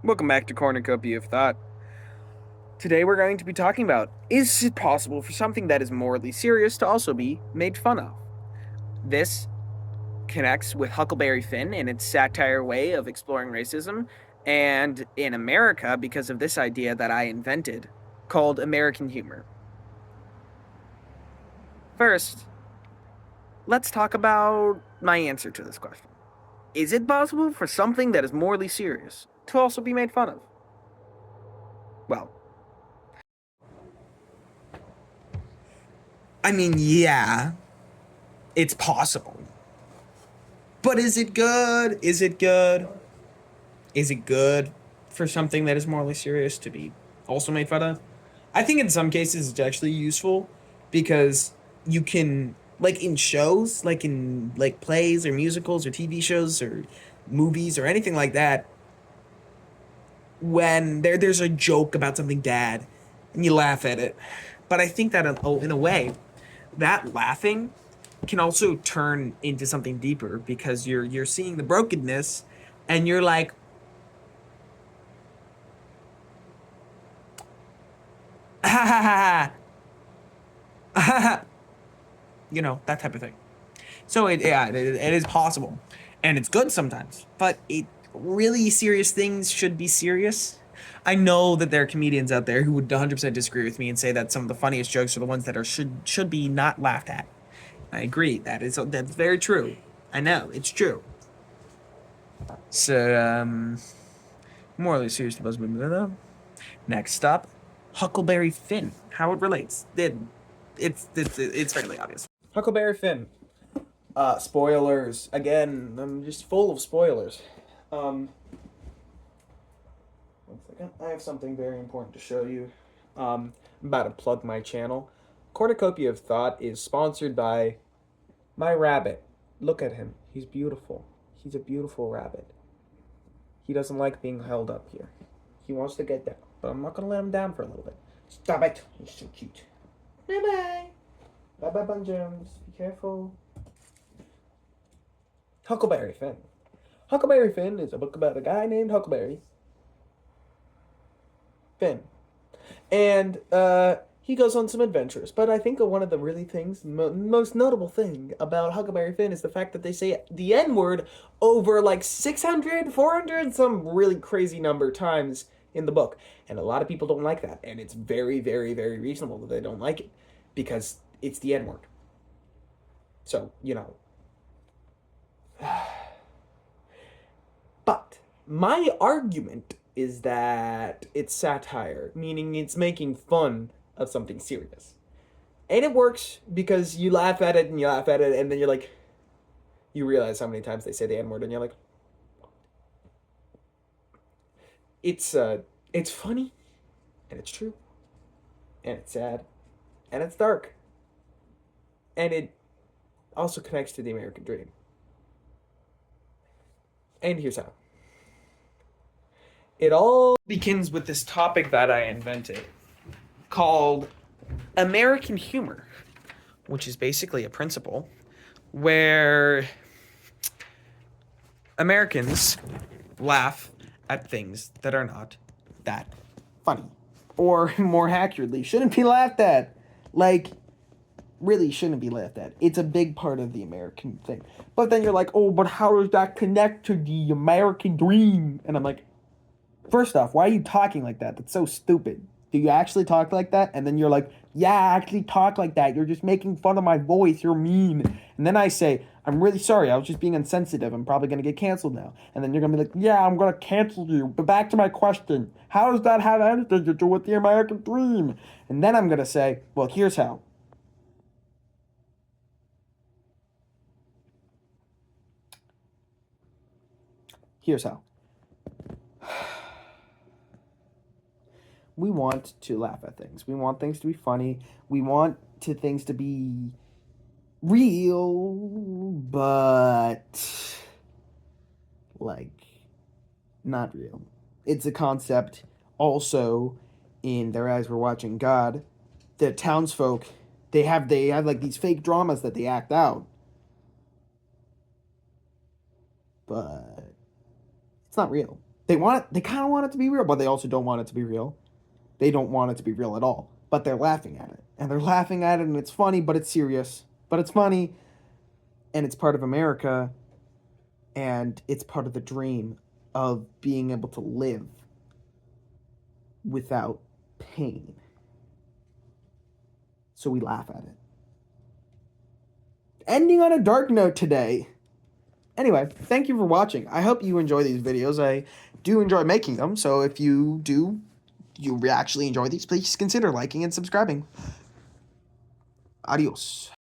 Welcome back to Cornucopia of Thought. Today we're going to be talking about, is it possible for something that is morally serious to also be made fun of? This connects with Huckleberry Finn and its satire way of exploring racism, and in America because of this idea that I invented, called American humor. First, let's talk about my answer to this question. Is it possible for something that is morally serious to also be made fun of? Well, I mean, yeah, it's possible. But is it good? Is it good? Is it good for something that is morally serious to be also made fun of? I think in some cases it's actually useful because you can, like in shows, like in like plays or musicals or TV shows or movies or anything like that, when there's a joke about something bad and you laugh at it. But I think that in a way, that laughing can also turn into something deeper because you're seeing the brokenness and you're like, ha ha ha ha, ha ha, that type of thing. So it is possible, and it's good sometimes, but it really serious things should be serious. I know that there are comedians out there who would 100% disagree with me and say that some of the funniest jokes are the ones that are should be not laughed at. I agree. That's very true. I know it's true. So morally serious buzz movement. Next up, Huckleberry Finn. How it relates? It's fairly obvious. Huckleberry Finn. Spoilers again. I'm just full of spoilers. Um, 1 second. I have something very important to show you. I'm about to plug my channel. Cornucopia of Thought is sponsored by my rabbit. Look at him. He's beautiful. He's a beautiful rabbit. He doesn't like being held up here. He wants to get down, but I'm not gonna let him down for a little bit. Stop it. He's so cute. Bye bye. Bye bye, Bun Jones. Be careful. Huckleberry Finn. Huckleberry Finn is a book about a guy named Huckleberry Finn. And he goes on some adventures. But I think one of the really most notable thing about Huckleberry Finn is the fact that they say the N word over like 600, 400, some really crazy number times in the book. And a lot of people don't like that. And it's very, very, very reasonable that they don't like it because it's the N word. So, But my argument is that it's satire, meaning it's making fun of something serious. And it works because you laugh at it and you laugh at it, and then you're like, you realize how many times they say the N word, and you're like, it's funny, and it's true, and it's sad, and it's dark, and it also connects to the American dream. And here's how. It all begins with this topic that I invented called American humor, which is basically a principle where Americans laugh at things that are not that funny. Or more accurately, shouldn't be laughed at. Like, really shouldn't be laughed at. It's a big part of the American thing. But then you're like, oh, but how does that connect to the American dream? And I'm like, first off, why are you talking like that? That's so stupid. Do you actually talk like that? And then you're like, yeah, I actually talk like that. You're just making fun of my voice. You're mean. And then I say, I'm really sorry. I was just being insensitive. I'm probably going to get canceled now. And then you're going to be like, yeah, I'm going to cancel you. But back to my question. How does that have anything to do with the American dream? And then I'm going to say, well, here's how. Here's how. We want to laugh at things. We want things to be funny. We want things to be real, but like not real. It's a concept also in Their Eyes Were Watching God. The townsfolk, they have like these fake dramas that they act out. But it's not real. They kind of want it to be real, but they also don't want it to be real. They don't want it to be real at all, but they're laughing at it. And they're laughing at it, and it's funny, but it's serious. But it's funny, and it's part of America, and it's part of the dream of being able to live without pain. So we laugh at it. Ending on a dark note today. Anyway, thank you for watching. I hope you enjoy these videos. I do enjoy making them, so if you do, you actually enjoy these, please consider liking and subscribing. Adios.